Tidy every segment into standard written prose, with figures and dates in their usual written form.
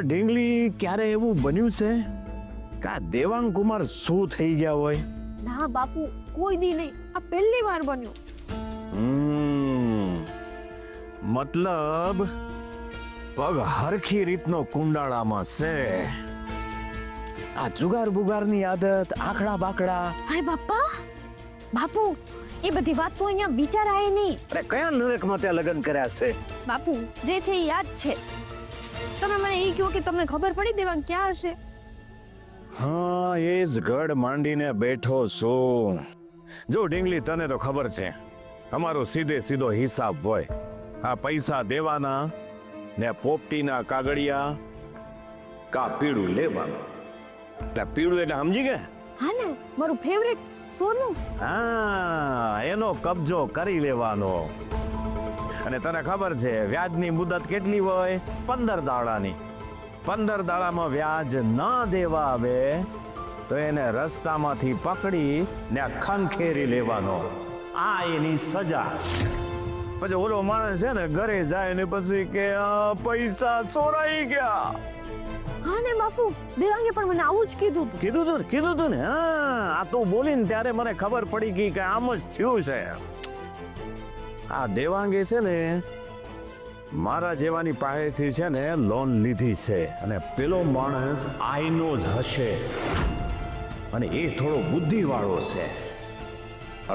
ઢીંગલી ક્યારે એવું બન્યું છે કે દેવાંગ કુમાર શું થઈ ગયા હોય? ના બાપુ, કોઈ દી નહીં, આ પહેલી વાર બન્યું. મતલબ પગ હરખી રીતનો કુંડાળામાં છે. આ જુગાર બુગારની આદત, આખડા બાકડા. હાય બાપા, બાપુ એ બધી વાત તો અહીંયા વિચારાય નહીં. અરે કયા નરકમાં ત્યાં લગ્ન કર્યા છે? બાપુ જે છે એ યાદ છે. તમે મને એ કહો કે તમને ખબર પડી દેવાંગ ક્યાં હશે? હા, એ જ ગઢ માંડીને બેઠો છું. જો ઢીંગલી, તને તો ખબર છે અમારો સીધો હિસાબ હોય. આ પૈસા દેવાના ને પોપટીના કાગળિયા કા પીળું લેવાનું. એટલે પીળું એટલે સમજી ગયા? હા ને, મારું ફેવરેટ સોનું. હા, એનો કબજો કરી લેવાનો. અને તને ખબર છે વ્યાજની મુદત કેટલી હોય? 15 દાડાની. 15 દાડામાં વ્યાજ ના દેવા આવે તો એને રસ્તામાંથી પકડી ને ખંખેરી લેવાનો. આ એની સજા. પછી ઓલો માણસ છે ને ઘરે જાય ને પછી કે પૈસા ચોરાઈ ગયા. હા ને બાપુ, દેવાંગે પણ મને આવું જ કીધું હતું. કીધું તું ને. હા, આ તું બોલીને ત્યારે મને ખબર પડી ગઈ કે આમ જ થયું છે. આ દેવાંગે છે ને મારા જેવાની પાસેથી છે ને લોન લીધી છે. અને પેલો માણસ આઈનો જ હશે અને એ થોડો બુદ્ધિવાળો છે.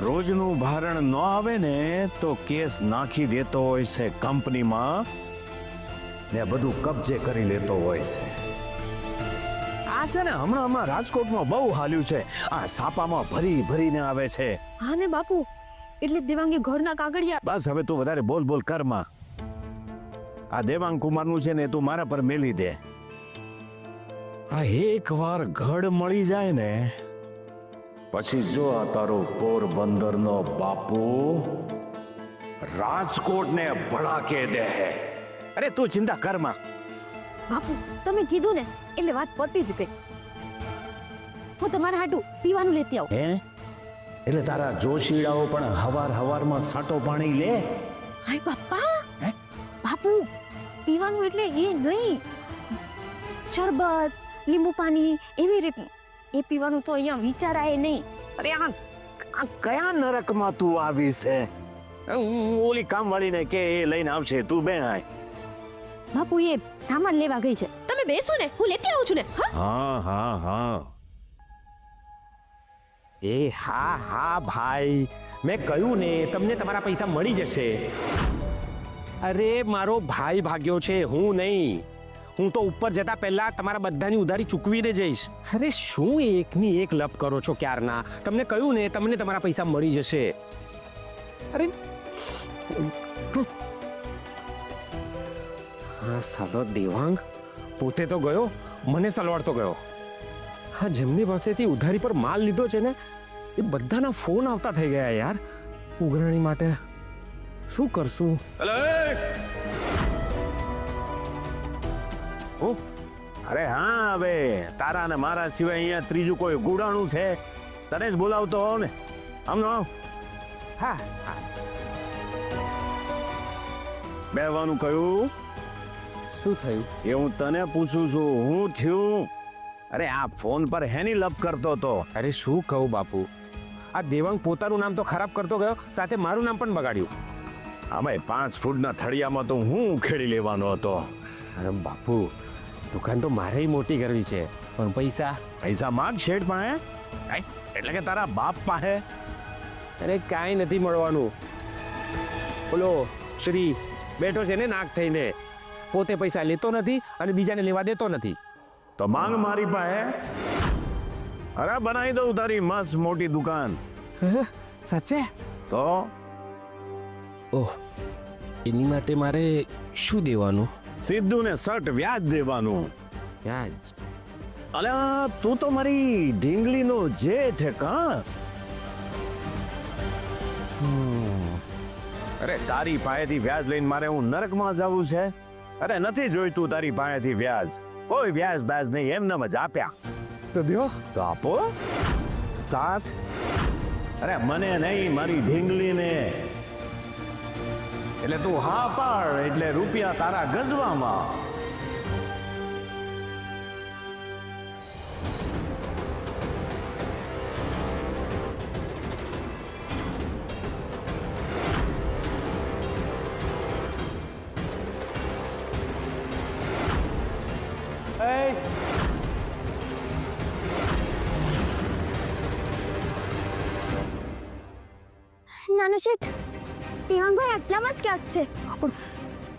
રોજનું ભારણ ન આવે ને તો કેસ નાખી દેતો હોય છે કંપનીમાં ને બધું કબજે કરી લેતો હોય છે. આ છે ને હમણાં રાજકોટમાં બહુ હાલ્યું છે. આ સાપામાં ભરીને આવે છે. હા ને બાપુ, એટલે દેવાંગે ઘરના કાગળિયા. બસ હવે તું વધારે બોલ કરમાં. આ દેવાંગ કુમારનું છે ને તું મારા પર મેલી દે. આ એકવાર ગઢ મળી જાય ને પછી જો આ તારો પોરબંદરનો બાપુ રાજકોટને ભડાકે દે. અરે તું ચિંતા કરમાં. બાપુ તમે કીધું ને એટલે વાત પતી જ ગઈ. હું તમારા હાટુ પીવાનું લેતી આવું. હે? એટલે તારા જોશીડાઓ પણ હવારમાં સાટો પાણી લે? હાય બાપા, બાપુ પીવાનું એટલે એ નહીં, શરબત, લીંબુ પાણી એવી રીતનું. એ પીવાનું તો અહીંયા વિચારાય નહીં. અરે આ કયા નરકમાં તું આવી છે? ઓલી કામવાળીને કે એ લઈને આવશે, તું બે આય. બાપુ એ સામાન લેવા ગઈ છે, તમે બેસો ને, હું લેતી આવું છું ને. હા. હા ભાઈ, મેં કહ્યું ને તમને તમારા પૈસા મળી જશે. અરે મારો ભાઈ ભાગ્યો છે, હું નહીં. હું તો ઉપર જતા પહેલા તમારા બધાની ઉધારી ચૂકવીને જઈશ. અરે શું એકની એક લપ કરો છો ક્યારના? તમને કહ્યું ને તમને તમારા પૈસા મળી જશે. અરે હા, સાલો દેવાંગ પોતે તો ગયો, મને સલવાડતો ગયો. હા, જેમની પાસેથી ઉધારી પર માલ લીધો છે ને એ બધાના ફોન આવતા થઈ ગયા યાર ઉઘરાણી માટે. શું કરશું? અરે હા, હવે તારા ને મારા સિવાય અહીંયા ત્રીજું કોઈ ગુડાણું છે? તને જ બોલાવતો હોવ ને. આમનો હા, બેવાનું કયું? શું થયું? એ હું તને પૂછું છું, હું થયું? અરે આ ફોન પર હેની લપ કરતો તો? અરે શું કહું બાપુ, આ દેવાંગ પોતાનું નામ તો ખરાબ કરતો ગયો, સાથે મારું નામ પણ બગાડ્યું. આમાં 5 ફૂટના થળિયામાં તો હું ઉખેડી લેવાનો હતો. બાપુ દુકાન તો મારે મોટી કરવી છે, પણ પૈસા માગ શેઠ પાસે, એટલે કે તારા બાપ પાસે. અરે કાંઈ નથી મળવાનું. બોલો શ્રી બેઠો છે ને નાક થઈને, પોતે પૈસા લેતો નથી અને બીજાને લેવા દેતો નથી. તો માંગ મારી પાસે. અરે બનાવી દઉં તારી મસ્ત મોટી દુકાન. સાચે? તો ઓહ, એની માટે મારે શું દેવાનું? સીધું ને સટ વ્યાજ દેવાનું. વ્યાજ? અલ્યા તું તો મારી ઢીંગલીનો જેઠ હે કા? અરે તારી પાસેથી વ્યાજ લઈને મારે હું નરકમાં જવું છે? અરે નથી જોઈતું તારી પાસેથી વ્યાજ. કોઈ વ્યાજ બાજ નહીં, એમને જ આપ્યા તો દો. તો આપો સાથ. અરે મને નહીં, મારી ઢીંગલીને. એટલે તું હા પાડ એટલે રૂપિયા તારા ગજવામાં. નાના શેઠ દેવાંગભાઈ આટલામાં જ ક્યાંક છે.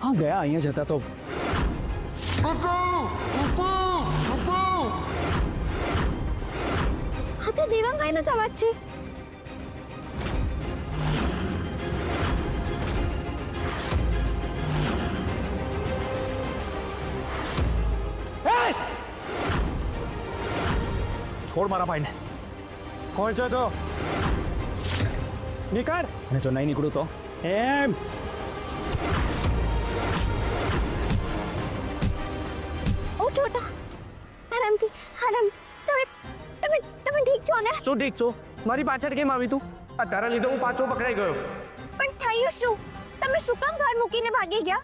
હા ગયા અહીંયા જતા તો હા તો દેવાંગભાઈનો જ અવાજ છે. છોડ મારા ભાઈને. કોણ છો તો નીકળ. અને જો નહીં નીકળું તો એમ ઉઠો ઉઠો આરામથી આરામ. તમે તમે તમે ઠીક છો ને? શું ઠીક છો? મારી પાછળ કેમ આવી તું? આ તારા લીધે હું પાછો પકડાઈ ગયો. પણ થયું શું? તમે શું કામ ઘર મૂકીને ભાગી ગયા?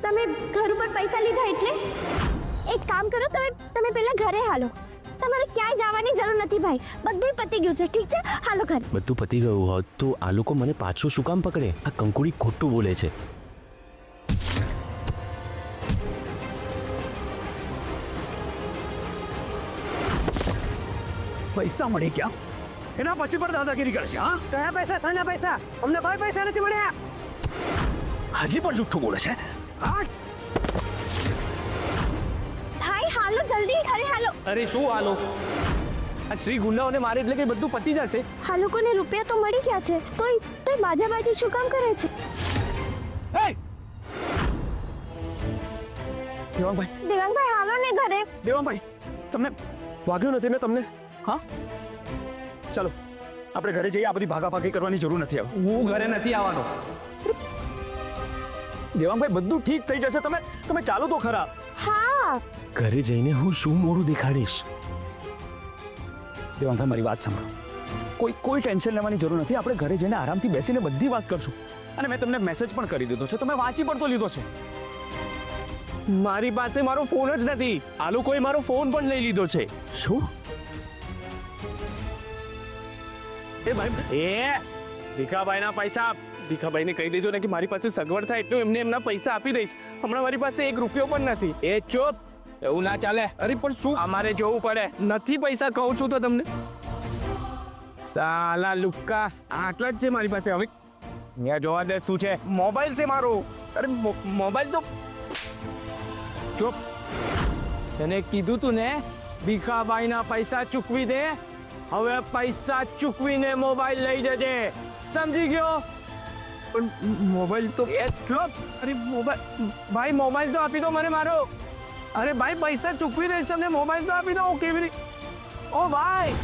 તમે ઘર ઉપર પૈસા લીધા એટલે? એક કામ કરો, તમે પહેલા ઘરે હાલો. તમારે ક્યાંય જવાની જરૂર નથી ભાઈ. બધું પતી ગયું છે. ઠીક છે, હાલો ઘરે. બધું પતી ગયું હોત તો આ લોકો મને પાછું શું કામ પકડે? આ કંકુડી ખોટું બોલે છે. પૈસા મળી ગયા એના પછી પણ દાદાગીરી કરશે. હા કયા પૈસા? શાના પૈસા? અમને કોઈ પૈસા નથી મળ્યા. હજી પણ જુઠ્ઠું બોલે છે. હા. ભાઈ હાલો, જલ્દી ઘરે હાલો. અરે શું હાલો? આ શ્રી ગુંડાઓને મારે એટલે કે બધું પતી જશે. આ લોકોને રૂપિયા તો મળી ગયા છે, તોય બાજાબાજી શું કામ કરે છે? દેવાંગભાઈ, દેવાંગભાઈ હાલો ને ઘરે. દેવાંગભાઈ, તમને વાગ્યું નથી ને તમને? હા ચાલો આપણે ઘરે જઈએ. આ બધી ભાગાભાગી કરવાની જરૂર નથી. હવે હું ઘરે નથી આવવાનો. દેવાંગભાઈ બધું ઠીક થઈ જશે. તમે ચાલો તો ખરા. હા ઘરે જઈને હું શું મોડું દેખાડીશ? દેવાંગભાઈ મારી વાત સાંભળો. કોઈ ટેન્શન લેવાની જરૂર નથી. આપણે ઘરે જઈને આરામથી બેસીને બધી વાત કરશું. અને મેં તમને મેસેજ પણ કરી દીધો છે. તમે વાંચી પણ તો લીધો છે. મારી પાસે મારો ફોન જ નથી. આ લોકોએ મારો ફોન પણ લઈ લીધો છે. શું? એ ભાઈ, ભીખાભાઈના પૈસા. ભીખાભાઈને કહી દેજો ને કે મારી પાસે સગવડ થાય એટલું એમને એમના પૈસા આપી દઈશ. હમણાં મારી પાસે એક રૂપિયો પણ નથી. એ ચૂપ, એવું ના ચાલે. અરે પણ શું? અમારે જોવું પડે. નથી પૈસા કહું છું તો તમને. સાલા લુક્કા, આટલા જ છે મારી પાસે. હવે અહીંયા જોવા દે શું છે. મોબાઈલ છે મારો. અરે મોબાઈલ તો ચૂપ. તને કીધું તું ને ભીખાભાઈના પૈસા ચૂકવી દે. હવે પૈસા ચૂકવીને મોબાઈલ લઈ જજે, સમજી ગયો? પણ મોબાઈલ તો એ ચૂપ. અરે મોબાઈલ ભાઈ, મોબાઈલ તો આપી દો મને મારો. અરે ભાઈ, પૈસા ચૂકવી દઈશ તમને. મોબાઈલ તો આપી દો. કેવી રીતે? ઓ ભાઈ,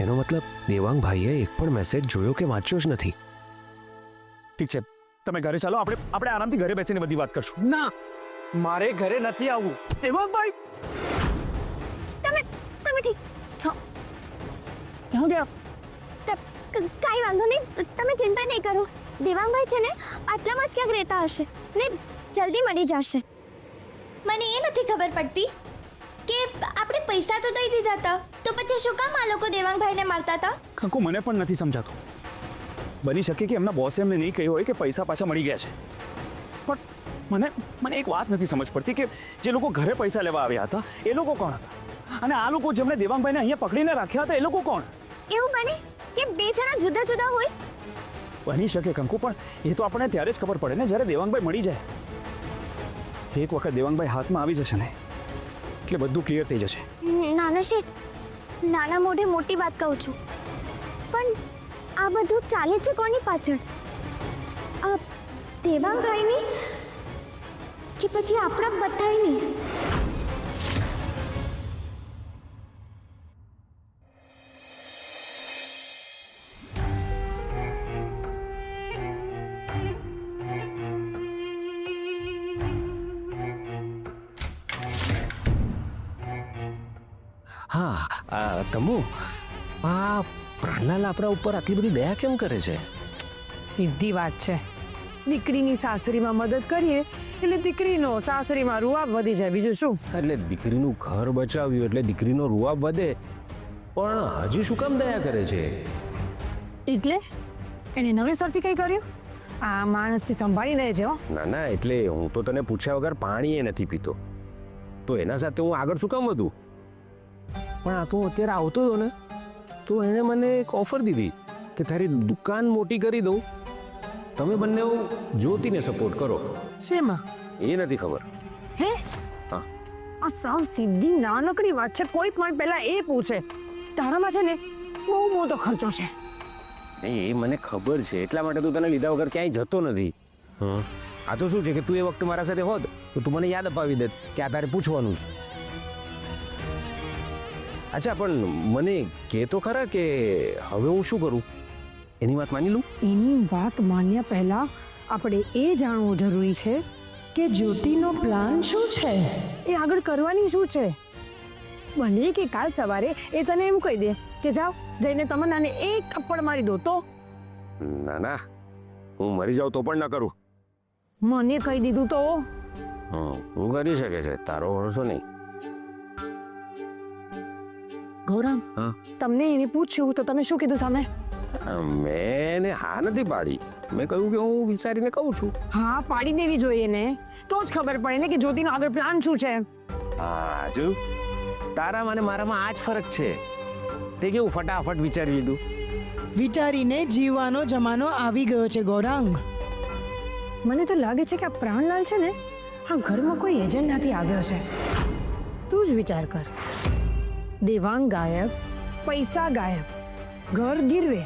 એનો મતલબ દેવાંગભાઈએ એક પણ મેસેજ જોયો કે વાંચ્યો જ નથી. ઠીક છે, તમે ઘરે ચાલો. આપણે આરામથી ઘરે બેસીને બધી વાત કરશું. ના, મારે ઘરે નથી આવવું. દેવાંગભાઈ, તમે ઠીક ક્યાં ગયા? કાંઈ વાંધો નહીં. તમે ચિંતા નહીં કરો. દેવાંગભાઈ છે ને આટલામાં જ ક્યાંક રહેતા હશે ને જલ્દી મળી જશે. મને એ નથી ખબર પડતી કે આપણે પૈસા તો દઈ દીધા હતા, તો પછી શું કામ આ લોકો દેવાંગભાઈને મારતા હતા? કંકુ, મને પણ નથી સમજાતું. બની શકે કે એમના બોસે એમને નહીં કહ્યું હોય કે પૈસા પાછા મળી ગયા છે. પણ મને એક વાત નથી સમજ પડતી કે જે લોકો ઘરે પૈસા લેવા આવ્યા હતા એ લોકો કોણ હતા? અને આ લોકો જેમણે દેવાંગભાઈને અહીંયા પકડીને રાખ્યા હતા એ લોકો કોણ? એવું બને કે બે જણા જુદા જુદા હોય? બની શકે કંકુ, પણ એ તો આપણને ત્યારે જ ખબર પડે ને જ્યારે દેવાંગભાઈ મળી જાય. એક વખત દેવાંગભાઈ હાથમાં આવી જશે ને એટલે બધું ક્લિયર થઈ જશે. નાના શેઠ, નાના મોઢે મોટી વાત કહું છું, પણ આ બધું ચાલે છે કોની પાછળ? આ દેવાંગભાઈની કે પછી આપણા બધાની? હા તમુ, આ પ્રાણલાલ આપણા ઉપર આટલી બધી દયા કેમ કરે છે? સીધી વાત છે. દીકરીની સાસરીમાં મદદ કરીએ એટલે દીકરીનો સાસરીમાં રૂઆબ વધી જાય. બીજું શું? એટલે દીકરીનું ઘર બચાવ્યું એટલે દીકરીનો રૂઆબ વધે, પણ હજી શું કામ દયા કરે છે? એટલે એને નવેસરથી કઈ કર્યું? આ માણસથી સંભાળી રહેજે હો. ના ના, એટલે હું તો તને પૂછ્યા વગર પાણી એ નથી પીતો, તો એના સાથે હું આગળ શું કામ વધું? પણ આ તો અત્યારે આવતો હતો ને તો એણે મને એક ઓફર દીધી કે તારી દુકાન મોટી કરી દઉં, તમે બંને જ્યોતિને સપોર્ટ કરો. શેમાં એ નથી ખબર. હે હા. આ સાવ સીધી નાનકડી વાત છે. કોઈ પણ પહેલા એ પૂછે તારામાં છે ને બહુ મોટો ખર્ચો છે. એ મને ખબર છે, એટલા માટે તું તને લીધા વગર ક્યાંય જતો નથી. હા, આ તો શું છે કે તું એ વખતે મારા સાથે હોત તો તું મને યાદ અપાવી દેત કે આ તારે પૂછવાનું છે. અચ્છા, પણ મને કે તો ખરા કે હવે હું શું કરું? એની વાત માની લઉં? એની વાત માન્યા પહેલા આપણે એ જાણવું જરૂરી છે કે જ્યોતિનો પ્લાન શું છે, એ આગળ કરવાની શું છે. બને કે કાલ સવારે એ તને એમ કહી દે કે જાઓ જઈને તમન્નાને એક થપ્પડ મારી દો તો? ના ના, હું મરી જાઉં તો પણ ન કરું. મને કહી દીધું તો? હું કરી શકે છે, તારો ભરોસો નહીં. ગૌરાંગ, હા? તમને એને પૂછ્યું તો તમે શું કીધું સામે? મેં એને હા નથી પાડી. મેં કહ્યું કે હું વિચારીને કહું છું. હા, પાડી દેવી જોઈએ ને, તો જ ખબર પડે ને કે જ્યોતિનો આગળ પ્લાન શું છે. હા, જો તારામાં અને મારામાં આ જ ફરક છે. તે કેવું ફટાફટ વિચારી લીધું. વિચારીને જીવવાનો જમાનો આવી ગયો છે ગૌરાંગ. મને તો લાગે છે કે આ પ્રાણલાલ છે ને આ ઘરમાં કોઈ એજન્ડાથી આવ્યો છે. તું જ વિચાર કર, દેવાંગ ગાયબ, પૈસા ગાયબ, ઘર ગીરવે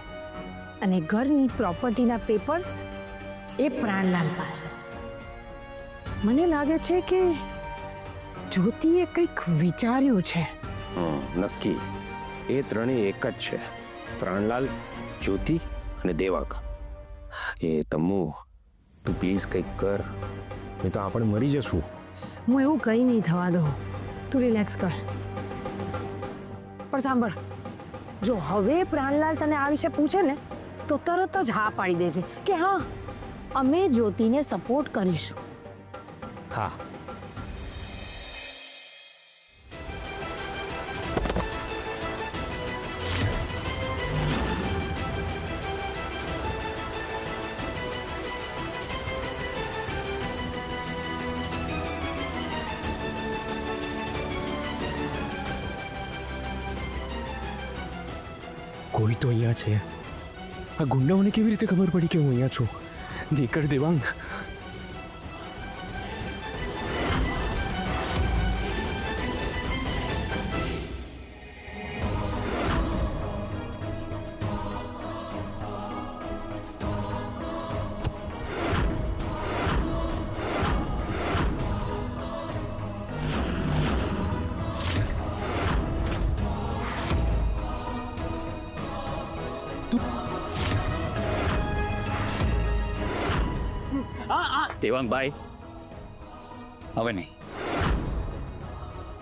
અને ઘરની પ્રોપર્ટીના પેપર્સ એ પ્રાણલાલ પાસે. મને લાગે છે કે જ્યોતિએ કંઈક વિચાર્યું છે. નક્કી એ ત્રણેય એક જ છે. પ્રાણલાલ, જ્યોતિ અને દેવાંગ. એ તમુ, તું પ્લીઝ કંઈક કર, નહીં તો આપણે મરી જશું. હું એવું કંઈ નહીં થવા દઉં, તું રિલેક્સ કર. પણ સાંભળ, જો હવે પ્રાણલાલ તને આ વિશે પૂછે ને તો તરત જ હા પાડી દેજે કે હા, અમે જ્યોતિને સપોર્ટ કરીશું. હા. કોઈ તો અહીંયા છે. આ ગુંડાઓને કેવી રીતે ખબર પડી કે હું અહીંયા છું? નીકળ દેવાંગ. દેવાંગભાઈ, હવે નહીં.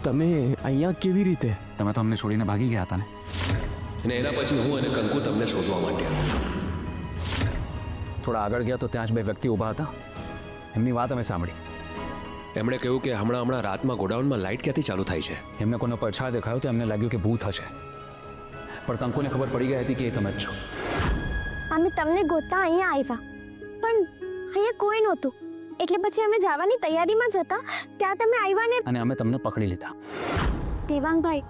તમે અહીંયા કેવી રીતે? તમે તો અમને છોડીને ભાગી ગયા હતા ને. અને એના પછી હું અને કંકુ તમને શોધવા માંડ્યા. થોડા આગળ ગયા તો ત્યાં જ બે વ્યક્તિ ઊભા હતા. એમની વાત અમે સાંભળી. એમણે કહ્યું કે હમણાં રાતમાં ગોડાઉનમાં લાઇટ ક્યાંથી ચાલુ થાય છે. એમને કોઈનો પડછાયો દેખાયો તો એમને લાગ્યું કે ભૂત હશે, પણ કંકુને ખબર પડી ગઈ હતી કે એ તમે જ છો. અમે તમને ગોતતા અહીંયા આવ્યા, પણ અહીંયા કોઈ નહોતું. એટલે પછી અમે જવાની તૈયારીમાં જ હતા, ત્યાં તમે આવ્યા ને અને અમે તમને પકડી લીધા. દેવાંગભાઈ,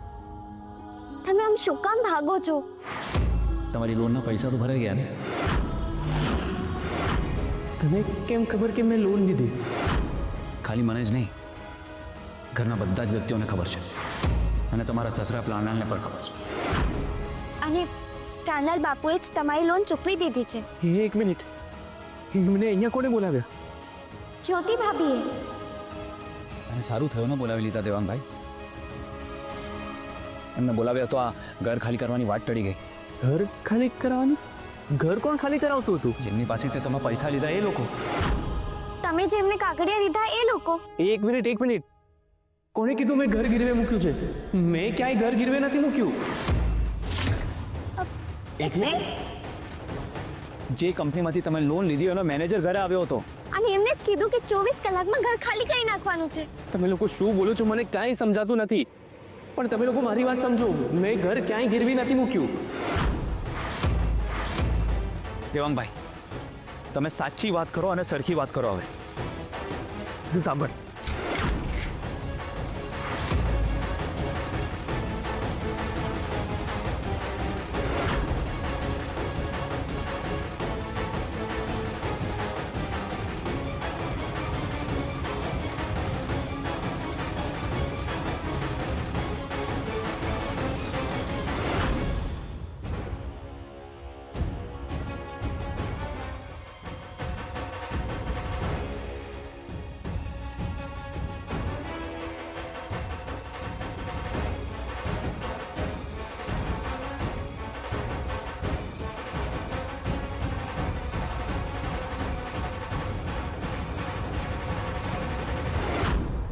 તમે આમ શું કામ ભાગો છો? તમારી લોનના પૈસા તો ભરાઈ ગયા ને. તને કેમ ખબર કે મેં લોન લીધી? ખાલી મને જ નહીં, ઘરના બધા જ વ્યક્તિઓને ખબર છે, અને તમારા સસરા પ્લાનલાલને પણ ખબર છે. અને પ્રાણલાલ બાપુએ જ તમારી લોન ચૂકવી દીધી છે. એક મિનિટ, મને અહીંયા કોને બોલાવ્યા? જ્યોતિ ભાભીએ. અને સારું થયું ને બોલાવી લીધા દેવાંગભાઈ. એમને બોલાવ્યા તો આ ઘર ખાલી કરવાની વાત ટળી ગઈ. ઘર ખાલી કરાવવાની? ઘર કોણ ખાલી કરાવતું હતું? જેમની પાસેથી તમે પૈસા લીધા એ લોકો. તમે જે એમને કાગળિયા દીધા એ લોકો. એક મિનિટ, કોણે કીધું મેં ઘર ગીરવે મૂક્યું છે? મેં ક્યાંય ઘર ગીરવે નથી મૂક્યું. એટલે જે કંપનીમાંથી તમે લોન લીધી એનો મેનેજર ઘરે આવ્યો હતો અને એમને જ કીધું કે 24 કલાકમાં ઘર ખાલી કરી નાખવાનું છે. તમે લોકો શું બોલો છો મને કાંઈ સમજાતું નથી. પણ તમે લોકો મારી વાત સમજો, મેં ઘર ક્યાંય ગીરવી નથી મૂક્યું. દેવાંગભાઈ, તમે સાચી વાત કરો અને સરખી વાત કરો. હવે સાંભળ,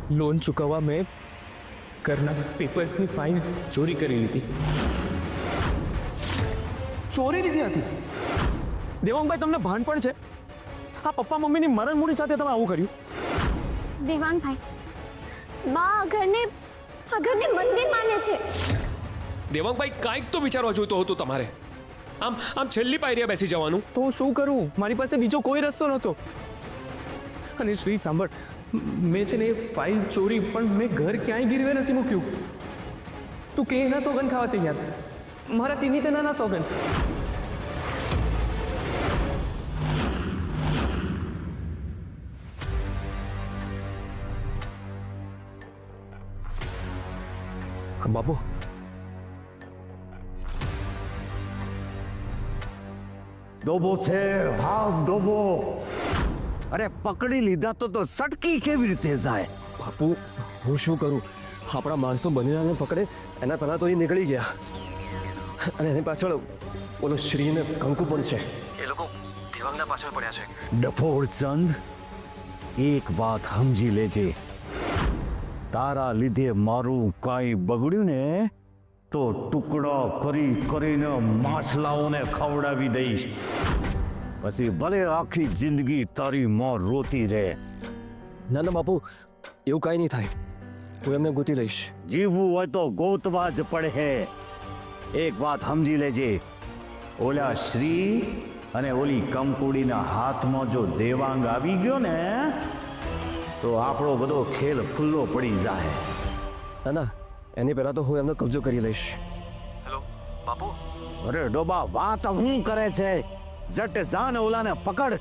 લોન ચૂકવવા મેં ઘરના પેપર્સની ફાઇલ ચોરી કરી લીધી. ચોરી લીધી હતી? દેવાંગભાઈ, તમને ભાન પણ છે? આ પપ્પા મમ્મીની મરણ મૂડી સાથે તમે આવું કર્યું? દેવાંગભાઈ, બા આ ઘરને મંદિર માને છે. દેવાંગભાઈ કાંઈક તો વિચારવા જોઈતો હતું તમારે. આમ છેલ્લી પાયરીએ બેસી જવાનું. તો શું કરું? મારી પાસે બીજો કોઈ રસ્તો નહોતો. અને શ્રી સાંભળ, મેં છે ને એ ફાઇલ ચોરી, પણ મેં ઘર ક્યાંય ગીરવે નથી મૂક્યું. તું કે એના સોગન ખાવા તૈયાર? મારા તીની તેના સોગન. બાબુ, ડોબો છે, હાફ ડોબો. અરે પકડી લીધા તો સટકી કેવી રીતે જાય? બાપુ, હું શું કરું? આપણા માણસો બનેલાને પકડે એના પહેલા તો એ નીકળી ગયા, અને એની પાછળ ઓલો શ્રીને કંકુ પણ છે. એ લોકો દેવાંગના પાછળ પડ્યા છે. ડફોડચંદ, એક વાત સમજી લેજે. તારા લીધે મારું કાંઈ બગડ્યું ને તો ટુકડા કરીને માછલાઓને ખવડાવી દઈશ. પછી ભલે આખી જિંદગી તારી માં રોતી રહે. ના ના બાપુ, એવું કાંઈ નહીં થાય. હું એમને ગોતી લઈશ. જીવવું હોય તો ગોતવા જ પડે. એક વાત સમજી લેજે, ઓલા શ્રી અને ઓલી કંકુડીના હાથમાં જો દેવાંગ આવી ગયો ને તો આપણો બધો ખેલ ખુલ્લો પડી જાય. ના ના, એની પહેલા તો હું એમનો કબજો કરી લઈશ. હેલો બાપુ. અરે ડોબા, વાત હું કરે છે? જટ જા ને ઓલાને પકડ.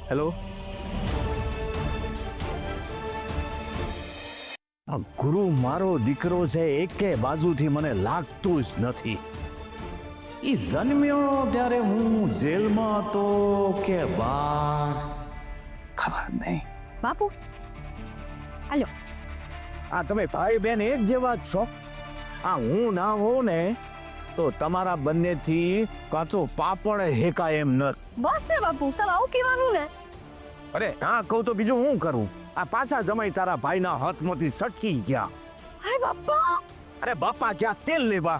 હેલો. આ ગુરુ મારો દીકરો છે, એકે બાજુથી મને લાગતું જ નથી. ઈ જન્મ્યો ત્યારે હું જેલમાં હતો કે બહાર, ખબર નહીં. બાપુ, હાલો. આ તમે ભાઈ બેન એક જેવા જ છો. આ હું ના હોઉં ને તો તમારા બંનેથી કાચો પાપડ હેકાય એમ ન. બસ ને બાપુ, સબ આવું કહેવાનું ને. અરે હા કહું તો બીજું હું કરું? આ પાછા જમાઈ તારા ભાઈના હાથમાંથી સટકી ગયા. હાય બાપા. અરે બાપા ક્યાં તેલ લેવા.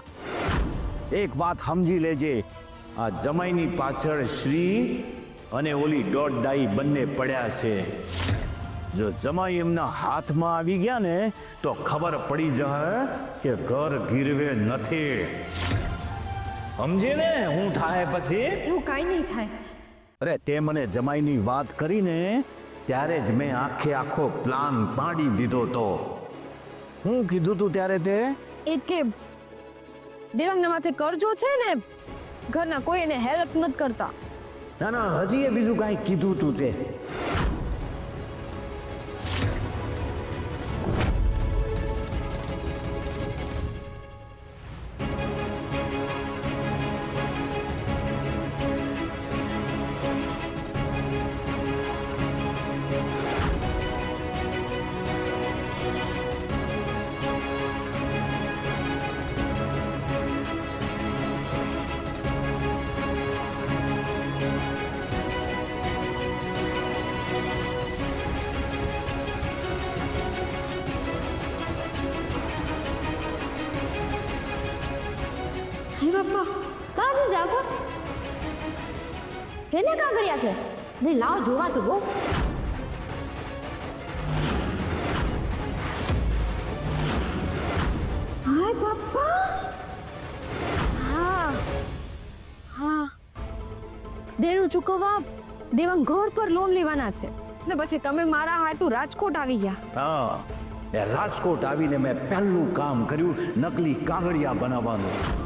એક વાત સમજી લેજે, આ જમાઈની પાછળ શ્રી અને ઓલી દોડદાઈ બંને પડ્યા છે. જો જમાઈ એમના હાથમાં આવી ગયા ને તો ખબર પડી જાય કે ઘર ગીરવે નથી. સમજે ને હું થાય પછી? એવું કાંઈ નહીં થાય. અરે તે મને જમાઈની વાત કરીને ત્યારે જ મેં આખો પ્લાન પાડી દીધો તો. હું કીધું તું ત્યારે તે? એ કે દેવાંગના માથે કરજો છે ને, ઘરના કોઈ એને હેલ્પ નથી કરતા. ના ના, હજી એ બીજું કાંઈ કીધું તું તે. હે બાપા, કાં છે જાગો? કેને કાગળિયા છે? ને લાવ જોવા તો બહુ. હાય બાપા. હા હા, દેણું ચૂકવવા દેવાંગ ઘર પર લોન લેવાના છે ને પછી તમે મારા હાટુ રાજકોટ આવી ગયા. હા, એ રાજકોટ આવીને મેં પહેલું કામ કર્યું નકલી કાગળિયા બનાવવાનું.